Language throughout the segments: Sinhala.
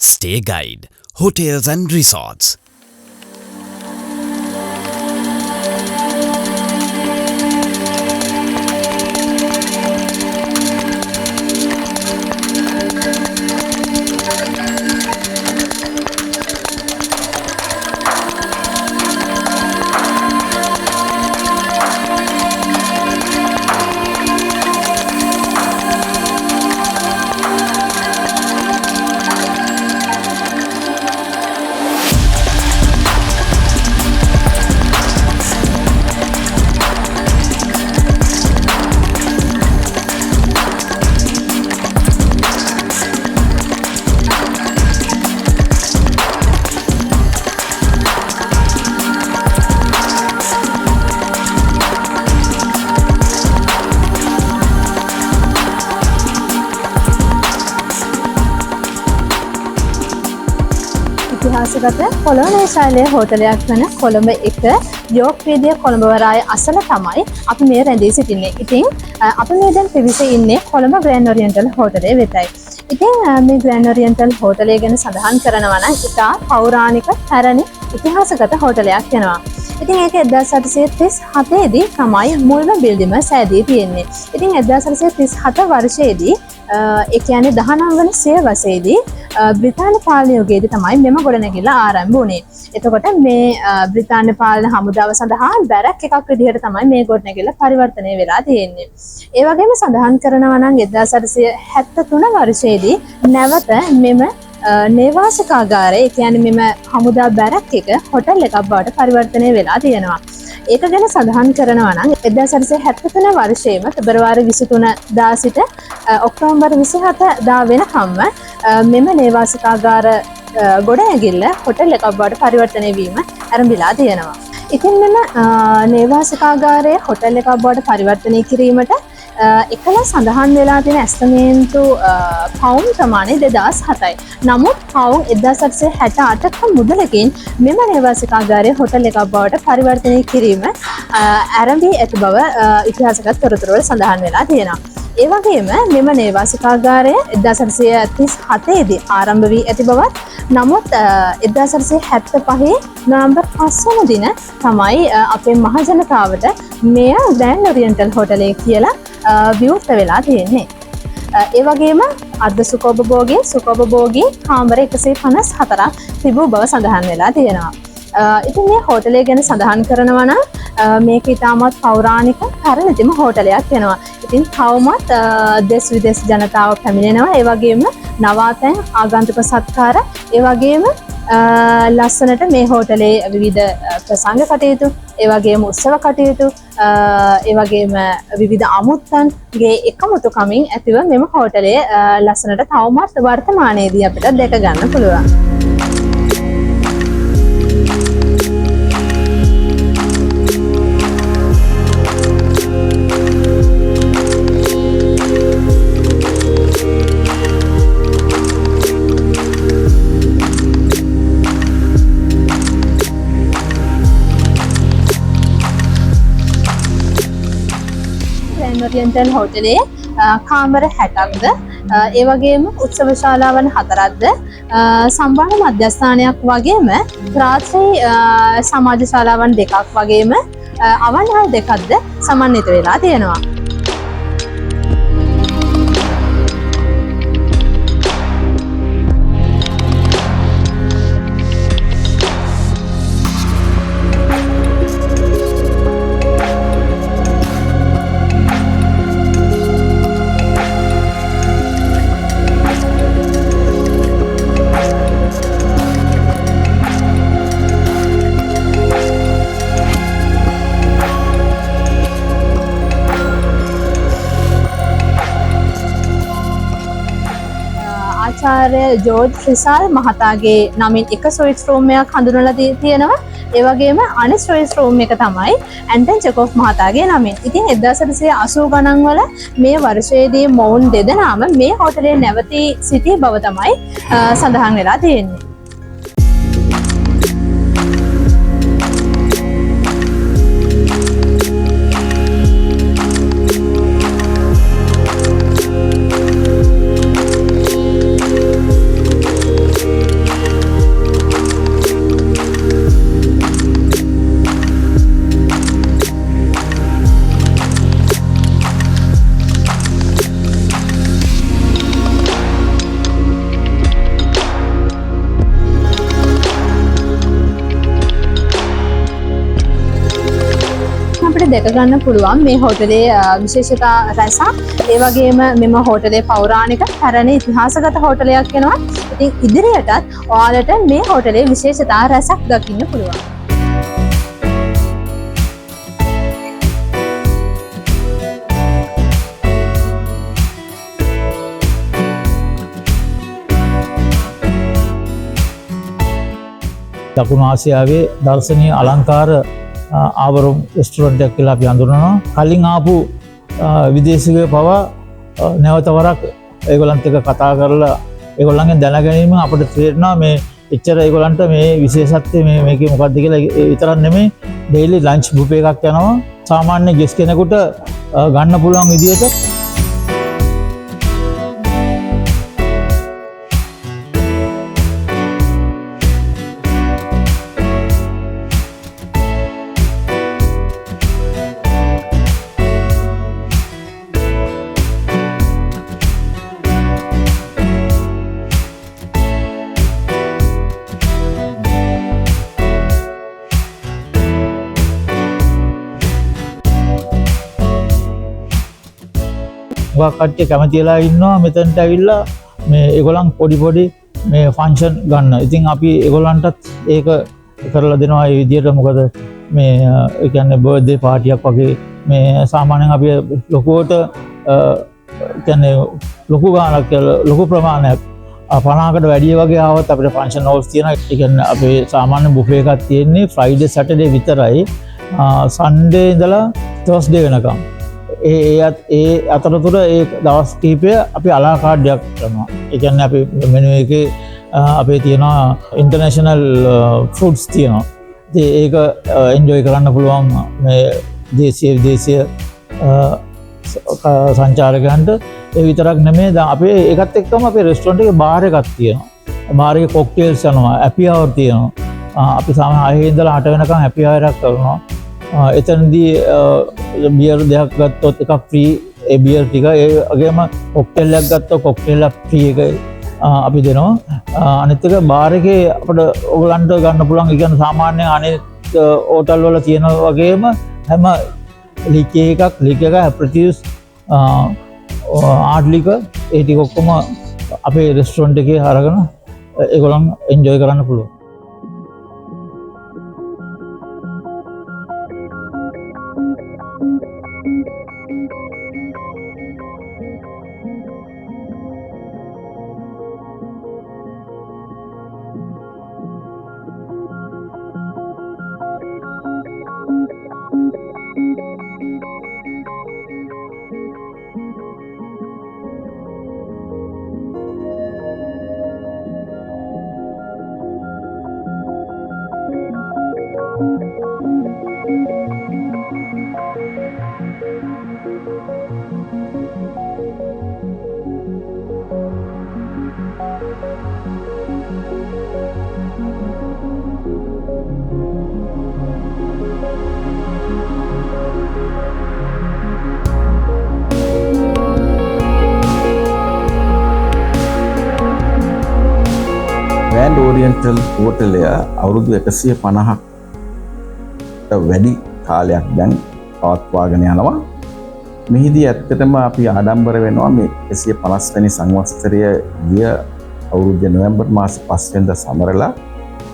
Stay Guide, Hotels and Resorts. ඉතිහාසගත Colombo ශෛලයේ හෝටලයක් වන කොළඹ 1 යෝක් වීදියේ කොළඹ වරාය අසල තමයි අපි මේ රැඳී සිටින්නේ. ඉතින් අපි මේ දැන් පිවිසී ඉන්නේ කොළඹ ග්‍රෑන්ඩ් ඔරියන්ටල් හෝටලයේ වෙතයි. ඉතින් මේ ග්‍රෑන්ඩ් ඔරියන්ටල් හෝටලය ගැන සඳහන් කරනවා නම් ඉතා පෞරාණික පැරණි ඉතිහාසගත හෝටලයක් වෙනවා. ඉතින් ඒක 1837 දී තමයි මුල්ම බිල්ඩිම සෑදී තියෙන්නේ. ඉතින් 1837 වර්ෂයේදී ඒ කියන්නේ 19 වන සියවසේදී බ්‍රිතාන්‍ය පාලන යුගයේදී තමයි මෙම ගොඩනැගිල්ල ආරම්භ වුණේ. එතකොට මේ බ්‍රිතාන්‍ය පාලන හමුදාව සඳහා බැරක් එකක් විදිහට තමයි මේ ගොඩනැගිල්ල පරිවර්තනය වෙලා තියෙන්නේ. ඒ වගේම සඳහන් කරනවා නම් 1873 වර්ෂයේදී නැවත මෙම නේවාසිකාගාරය ඒ කියන්නේ මෙම හමුදා බැරක් එක හොටල් එකක් බවට පරිවර්තනය වෙලා තියෙනවා. ඒක ගැන සඳහන් කරනවා නම් 1873 වර්ෂයේම පෙබරවාරි 23 දා සිට ඔක්තෝබර් 27 දා වෙනකම්ම මෙම නේවාසිකාගාර ගොඩනැගිල්ල හොටල් එකක් බවට පරිවර්තනය වීම ආරම්භලා තියෙනවා. ඉතින් මෙම නේවාසිකාගාරය හොටල් එකක් බවට පරිවර්තනය කිරීමට එකල සඳහන් වෙලා තියෙන ඇස්තමේන්තු පවුම් ප්‍රමාණය 2007යි. නමුත් පවුම් 1868ක මුදලකින් මෙම නේවාසිකාගාරය හොටල් එකක් බවට පරිවර්තනය කිරීම ආරම්භී ඇති බව ඉතිහාසගත තොරතුරුවල සඳහන් වෙලා තියෙනවා. ඒ වගේම මෙම නේවාසිකාගාරය 1837 දී ආරම්භ වී ඇති බවත් නමුත් 1875 නොවැම්බර් 5 වන දින තමයි අපේ මහජනතාවට මෙය ග්‍රෑන්ඩ් ඔරියන්ටල් හෝටලය කියලා විවෘත වෙලා තියෙන්නේ. ඒ වගේම අර්ධ සුඛෝපභෝගී කාමර 154ක් තිබූ බව සඳහන් වෙලා තියෙනවා. ඉතින් මේ හෝටලය ගැන සඳහන් කරනවා නම් මේක ඉතාමත් පෞරාණික පැරණිතම හෝටලයක් වෙනවා. ඉතින් තවමත් දෙස් විදේශ ජනතාව පැමිණෙනවා. ඒ වගේම නවාතැන් ආගන්තුක සත්කාර ඒ වගේම ලස්සනට මේ හෝටලේ විවිධ ප්‍රසංග කටයුතු ඒ වගේම උත්සව කටයුතු ඒ වගේම විවිධ අමුත්තන්ගේ එකමුතුකමින් ඇතිව මෙම හෝටලේ ලස්සනට තවමත් වර්තමානයේදී අපිට දැක ගන්න පුළුවන්. ඔරියන්ටල් හෝටලේ කාමර 60ක්ද ඒ වගේම උත්සව ශාලාවන් 4ක්ද සම්බාර මධ්‍යස්ථානයක් වගේම රාත්‍රී සමාජ ශාලාවන් 2ක් වගේම අවන්හල් 2ක්ද සමන්විත වෙලා තියෙනවා. ආචාර්ය ජෝර්ජ් රිසාල් මහතාගේ නමින් එක ස්විස් රූම් එකක් හඳුන්වලා තියෙනවා. ඒ වගේම අනිත් ස්විස් රූම් එක තමයි ඇන්ටන් චෙකෝෆ් මහතාගේ නමින්. ඉතින් 1880 ගණන් වල මේ වර්ෂයේදී මොවුන් දෙදෙනාම මේ හෝටලේ නැවතී සිටි බව තමයි සඳහන් වෙලා තියෙන්නේ. දැක ගන්න පුළුවන් මේ හෝටලේ විශේෂතා රැසක්. ඒ වගේම මෙම හෝටලේ පෞරාණික පැරණි ඉතිහාසගත හෝටලයක් වෙනවා. ඉතින් ඉදිරියටත් ඔයාලට මේ හෝටලේ විශේෂතා රැසක් දකින්න පුළුවන්. දකුණු ආසියාවේ දර්ශනීය අලංකාර ආවරුම් රෙස්ටොරන්ට් එකක් කියලා අපි හඳුන්වනවා. කලින් ආපු විදේශිකයෝ පවා නැවත වරක් ඒගොල්ලන්ට එක කතා කරලා ඒගොල්ලන්ගෙන් දැන ගැනීම අපිට තේරෙනවා මේ එච්චර ඒගොල්ලන්ට මේ විශේෂත්වය මේකේ මොකක්ද කියලා. ඒ විතරක් නෙමෙයි ඩේලි ලන්ච් බුෆේ එකක් යනවා. සාමාන්‍ය ගෙස් කෙනෙකුට ගන්න පුළුවන් විදියට කට්ටිය කැමතිලා ඉන්නවා මෙතනට ඇවිල්ලා මේ ඒගොල්ලන් පොඩි මේ ෆන්ක්ෂන් ගන්න. ඉතින් අපි ඒගොල්ලන්ටත් ඒක කරලා දෙනවා ඒ විදිහට. මොකද මේ ඒ කියන්නේ බර්ත්ඩේ පාටියක් වගේ මේ සාමාන්‍යයෙන් අපි ලොකුවට කියන්නේ ලොකු ගාණක් ලොකු ප්‍රමාණයක් 50කට වැඩි වගේ ආවත් අපිට ෆන්ක්ෂන් හෝල්ස් තියෙනවා. ඒ කියන්නේ අපේ සාමාන්‍ය බුෆේ එකක් තියෙන්නේ ෆ්‍රයිඩේ සැටර්ඩේ විතරයි. සන්ඩේ ඉඳලා තර්ස්ඩේ වෙනකම්. ඒ අතරතුර ඒ දවස් කිහිපය අපි අලා කාඩ්යක් කරනවා. ඒ කියන්නේ අපි මෙනු එකේ අපේ තියෙනවා ඉන්ටර්නැෂනල් ෆුඩ්ස් තියෙනවා. ඉතින් ඒක එන්ජොයි කරන්න පුළුවන් මේ දේශීය විදේශීය සංචාරකයන්ට. ඒ විතරක් නෙමෙයි දැන් අපේ ඒකත් එක්කම අපේ රෙස්ටොරන්ට් එකේ බාර් එකක් තියෙනවා. බාර් එකේ කොක්ටේල්ස් යනවා, හැපි අවර් තියෙනවා. අපි සාමාන්‍යයෙන් 6 ඉඳලා 8 වෙනකම් හැපි අවර් එකක් කරනවා. එතනදී බියර් දෙයක් ගත්තොත් එකක් ෆ්‍රී. ඒ බියර් ටික ඒ වගේම කොක්ටේල් එකක් ගත්තොත් කොක්ටේල් එක ෆ්‍රී එක අපි දෙනවා. අනිත් එක බාර් එකේ අපිට ඔයගලන්ට ගන්න පුළුවන්. ඒ කියන්නේ සාමාන්‍යයෙන් අනිත් හෝටල් වල තියෙන වගේම හැම ලික් එකක් ඇප්‍රිටිව්ස් ආඩ් ලික ඒ ටික ඔක්කොම අපේ රෙස්ටොරන්ට් එකේ අරගෙන ඒගොල්ලන් එන්ජොයි කරන්න පුළුවන්. ග්‍රෑන්ඩ් ඕරියන්ටල් හෝටලය අවුරුදු 150ක් වැඩි කාලයක් දැන් පවත්වාගෙන යනවා. මෙහිදී ඇත්තටම අපි ආඩම්බර වෙනවා මේ 150 වෙනි සංවත්සරය ගිය අවුරුද්දේ නොවැම්බර් මාස 5 වෙනිදා සමරලා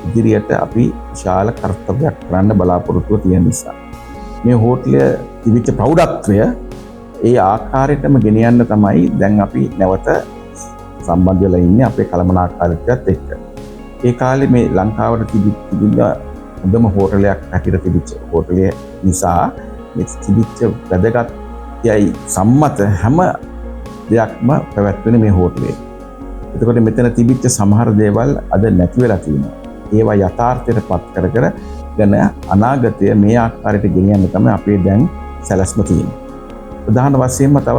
ඉදිරියට අපි විශාල කර්තව්‍යයක් කරන්න බලාපොරොත්තු තියෙන නිසා මේ හෝටලය තිබිච්ච ප්‍රෞಢත්වය ඒ ආකාරයටම ගෙනියන්න තමයි දැන් අපි නැවත සම්බන්ධ වෙලා ඉන්නේ අපේ කළමනාකාරීත්වයත් එක්ක. ඒ කාලේ මේ ලංකාවට තිබිච්ච හොඳම හෝටලයක් හැටියට තිබිච්ච හෝටලය නිසා මේ තිබිච්ච වැදගත් යයි සම්මත හැම දෙයක්ම පැවැත්වෙන මේ හෝටලේ. එතකොට මෙතන තිබිච්ච සමහර දේවල් අද නැති වෙලා තියෙනවා. ඒවා යථාර්ථයට පත් කරගෙන අනාගතය මේ ආකාරයට ගෙනියන්න තමයි අපේ දැන් සැලැස්ම තියෙන්නේ. ප්‍රධාන වශයෙන්ම තව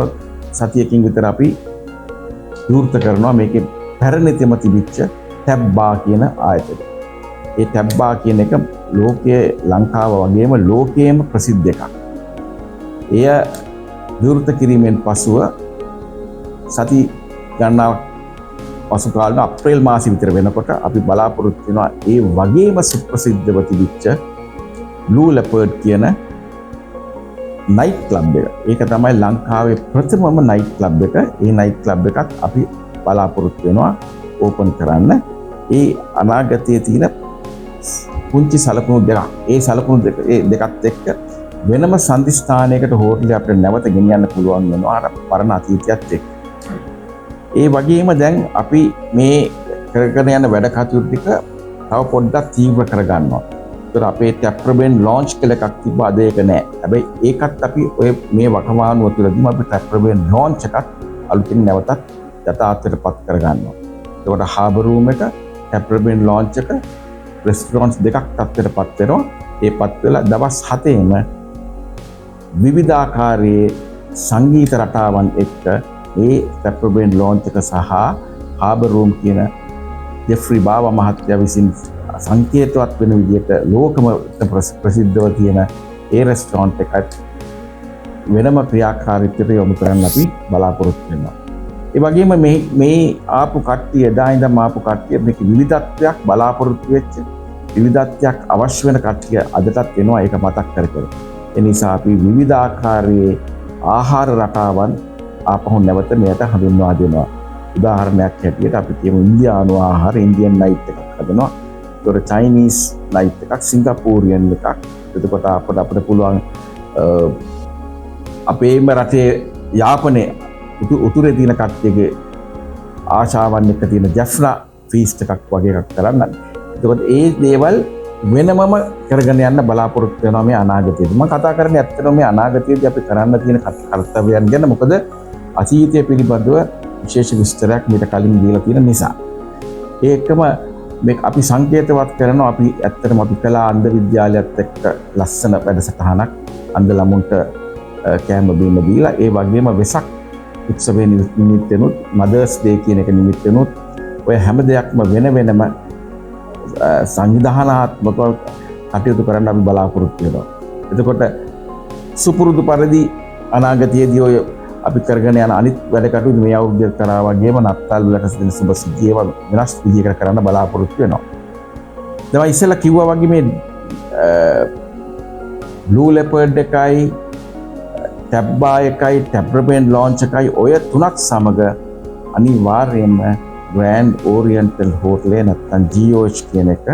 සතියකින් විතර අපි විවෘත කරනවා මේකේ පැරණිතම තිබිච්ච ටැබ් බාර් කියන ආයතනය. ඒ ටැබ් බාර් කියන එක ලෝකයේ ලංකාව වගේම ලෝකයේම ප්‍රසිද්ධ එකක්. එය විවෘත කිරීමෙන් පසුව සති ගණනාවක් පසු කාලෙ අප්‍රේල් මාසෙ විතර වෙනකොට අපි බලාපොරොත්තු වෙනවා ඒ වගේම සුප්‍රසිද්ධව තිබිච්ච බ්ලූ ලෙපර්ඩ් කියන නයිට් ක්ලබ් එක. ඒක තමයි ලංකාවේ ප්‍රථමම නයිට් ක්ලබ් එක. ඒ නයිට් ක්ලබ් එකත් අපි බලාපොරොත්තු වෙනවා ඕපන් කරන්න. ඒ අනාගතයේ තියෙන පුංචි සලකුණු දෙකක්. ඒ සලකුණු දෙකත් එක්ක වෙනම සම්දිස්ථානයකට හෝටලෙ අපිට නැවත ගෙනියන්න පුළුවන් වෙනවා අර පරණ අතීතයත් එක්ක. ඒ වගේම දැන් අපි මේ කරගෙන යන වැඩ කටයුතු ටික තව පොඩ්ඩක් තීව්‍ර කරගන්නවා. ඒතර අපේ ටැප්‍රබෙන් ලොන්ච් කියලා එකක් තිබ්බා අද ඒක නෑ. හැබැයි ඒකත් අපි ඔය මේ වකවානුව තුළදීම අපි ටැප්‍රබෙන් ලොන්ච් එකක් අලුතින් නැවතත් යථාර්ථයටපත් කරගන්නවා. ඒකට හාබර් රූම් එක, ටැප්‍රබෙන් ලොන්ච් එක, රෙස්ටොරන්ට්ස් දෙකක් තත්ත්වයටපත් වෙනවා. ඒපත් වෙලා දවස් 7ෙම විවිධාකාරයේ සංගීත රටාවන් එක්ක ඒ ටැප්‍රබෙන් ලොන්ච් එක සහ හාබර් රූම් කියන ජෙෆ්රි බාවා මහත්තයා විසින් සංකේතවත් වෙන විදිහට ලෝකම ප්‍රසිද්ධව තියෙන ඒ රෙස්ටොරන්ට් එකත් වෙනම ක්‍රියාකාරීත්වයට යොමු කරන්න අපි බලාපොරොත්තු වෙනවා. ඒ වගේම මේ ආපු කට්ටිය එදා ඉඳන් ආපු කට්ටිය මේක විවිධත්වයක් බලාපොරොත්තු වෙච්ච විවිධත්වයක් අවශ්‍ය වෙන කට්ටිය අදටත් වෙනවා ඒක මතක් කර කර. ඒ නිසා අපි විවිධාකාරයේ ආහාර රටාවන් ආපහු නැවත මෙයට හඳුන්වා දෙනවා. උදාහරණයක් හැටියට අපි කියමු ඉන්දියානු ආහාර, ඉන්දියන් නයිට් එකක් හදනවා. ඒතකොට චයිනීස් නයිට් එකක්, සිංගප්පූරියන් එකක්. එතකොට අපිට පුළුවන් අපේම රටේ යාපනයේ උතුරේ තියෙන කට්ටියගේ ආශාවන් එක්ක තියෙන ජැෆ්නා ෆීස්ට් එකක් වගේ එකක් කරන්න. එතකොට ඒ දේවල් වෙනමම කරගෙන යන්න බලාපොරොත්තු වෙනවා මේ අනාගතයේදී. මම කතා කරන්නේ ඇත්තටම මේ අනාගතයේදී අපි කරන්න තියෙන කර්තව්‍යයන් ගැන. මොකද අතීතය පිළිබඳව විශේෂ විස්තරයක් මීට කලින් දීලා තියෙන නිසා. ඒකම මේ අපි සංකේතවත් කරනවා. අපි ඇත්තටම අපි කලා අන්ධ විද්‍යාලයත් එක්ක ලස්සන වැඩසටහනක් අන්ධ ළමුන්ට කෑම බීම දීලා, ඒ වගේම වෙසක් උත්සවයේ නිමිත්තෙනුත්, මදර්ස් ඩේ කියන එක නිමිත්තෙනුත් ඔය හැම දෙයක්ම වෙනම සංවිධානාත්මකව කටයුතු කරන්න අපි බලාපොරොත්තු වෙනවා. එතකොට සුපුරුදු පරිදි අනාගතයේදී ඔය අපි කරගෙන යන අනිත් වැඩ කටයුතු මේ අවුරුද්දේ කරා වගේම නත්තල් වලට සිදෙන සුබ සිද්ධියව වෙනස් විදිහකට කරන්න බලාපොරොත්තු වෙනවා. දැන් ඉස්සෙල්ලා කිව්වා වගේ මේ බ්ලූ ලෙපර්ඩ් එකයි, ටැබ්බා එකයි, ටැප්‍රබෙන් ලොන්ච් එකයි ඔය තුනක් සමග අනිවාර්යයෙන්ම ග්‍රෑන්ඩ් ඕරියන්ටල් හෝටලේ නැත්නම් GOH කියන එක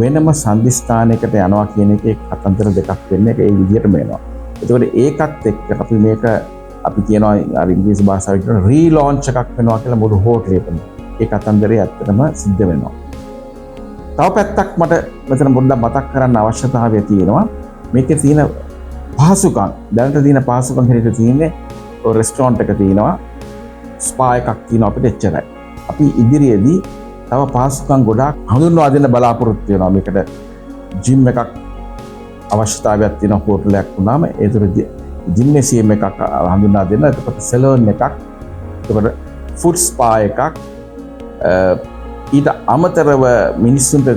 වෙනම සම්දිස්ථානයකට යනවා කියන එකේ කතන්දර දෙකක් වෙන්නේ ඒ විදිහටම වෙනවා. ඒතකොට ඒකත් එක්ක අපි මේක අපි කියනවා අර ඉංග්‍රීසි භාෂාවෙන් කියන රීලොන්ච් එකක් වෙනවා කියලා මුළු හෝටලේටම. ඒ කතන්දරේ ඇත්තටම සිද්ධ වෙනවා. තව පැත්තක් මට මෙතන පොඩ්ඩක් මතක් කරන්න අවශ්‍යතාවය තියෙනවා. මේකේ තියෙන පහසුකම්, දැනට තියෙන පහසුකම් හැටියට තියෙන්නේ ඔය රෙස්ටොරන්ට් එක තියෙනවා, ස්පා එකක් තියෙනවා අපිට එච්චරයි. අපි ඉදිරියේදී තව පහසුකම් ගොඩාක් හඳුන්වා දෙන්න බලාපොරොත්තු වෙනවා. මේකට ජිම් එකක් අවශ්‍යතාවයක් තියෙන හෝටලයක් වුණාම ඒතර ජිම්නේසියම් එකක් හඳුන්වා දෙන්න. එතකොට සැලෝන් එකක්, එතකොට ෆුඩ් ස්පා එකක්, ඊට අමතරව මිනිස්සුන්ට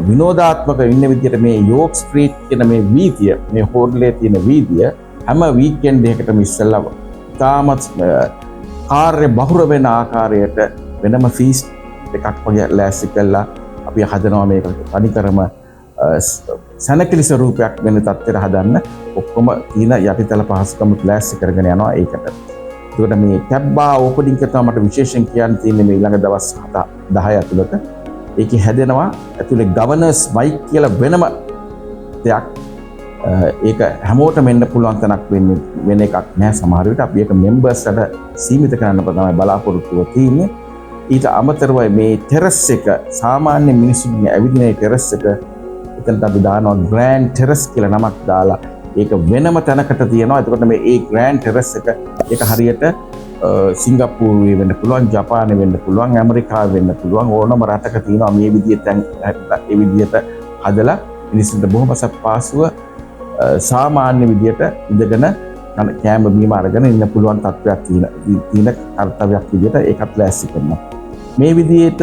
විනෝදාත්මක ඉන්න විදිහට මේ යෝක් ස්ට්‍රීට් කියන මේ වීදිය, මේ හෝටලේ තියෙන වීදිය හැම වීකෙන්ඩ් එකකටම ඉස්සෙල්ලා තාමත් කාර්ය බහුර වෙන ආකාරයට වෙනම ෆීස්ට් එකක් වගේ ලෑස්ති කළා අපි හදනවා. මේක තනිකරම සැනකිලි ස්වරූපයක් වෙන තත්ත්වයට හදන්න ඔක්කොම තියෙන යටිතල පහසුකම් ලෑස්ති කරගෙන යනවා ඒකට. ඒකට මේ ටැබ්බා ඕපනින් එක තමයි මට විශේෂයෙන් කියන්න තියෙන්නේ මේ ඊළඟ දවස් 7-10 ඇතුළත. ඒකේ හැදෙනවා ඇතුලේ ගවර්නර්ස් මයික් කියලා වෙනම දෙයක්. ඒක හැමෝටම එන්න පුළුවන් තැනක් වෙන එකක් නෑ. සමහර විට අපි ඒක මෙම්බර්ස්ලට සීමිත කරන්න තමයි බලාපොරොත්තුව තියෙන්නේ. ඊට අමතරව මේ ටෙරස් එක සාමාන්‍ය මිනිස්සුන්ගේ ඇවිදින ටෙරස් එක එතනට අපි දානවා ග්‍රෑන්ඩ් ටෙරස් කියලා නමක් දාලා ඒක වෙනම තැනකට තියෙනවා. එතකොට මේ ඒ ග්‍රෑන්ඩ් ටෙරස් එක ඒක හරියට සිංගප්පූරුවේ වෙන්න පුළුවන්, ජපානයේ වෙන්න පුළුවන්, ඇමරිකාවේ වෙන්න පුළුවන් ඕනම රටක තියෙනවා මේ විදිහට ඒ විදිහට හදලා මිනිස්සුන්ට බොහොම සප්පාසුව සාමාන්‍ය විදිහට ඉඳගෙන කෑම බීම අරගෙන ඉන්න පුළුවන් තත්ත්වයක් තියෙන කර්තව්‍යයක් විදිහට ඒකත් ලෑස්ති කරනවා. මේ විදිහට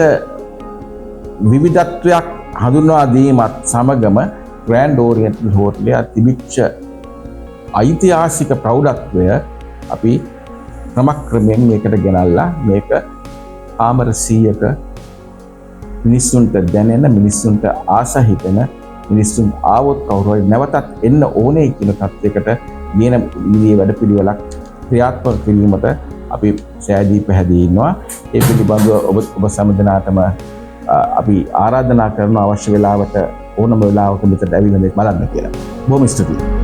විවිධත්වයක් හඳුන්වා දීමත් සමගම ග්‍රෑන්ඩ් ඕරියන්ටල් හෝටලේ තිබිච්ච ඓතිහාසික ප්‍රෞಢත්වය අපි ක්‍රමක්‍රමයෙන් මේකට ගෙනල්ලා මේක කාමර 100ක මිනිස්සුන්ට දැනෙන, මිනිස්සුන්ට ආස හිතෙන, මිනිස්සුන් ආවොත් කවුරු හරි නැවතත් එන්න ඕනේ කියන තත්යකට කියන විදිහේ වැඩ පිළිවෙලක් ක්‍රියාත්මක කිරීමට අපි සෑදී පැහැදී ඉන්නවා. ඒ පිළිබඳව ඔබ සමදනාතම අපි ආරාධනා කරන අවශ්‍ය වෙලාවට ඕනම වෙලාවක මෙතන ඇවිල්ලා බලන්න කියලා. බොහොම ස්තුතියි.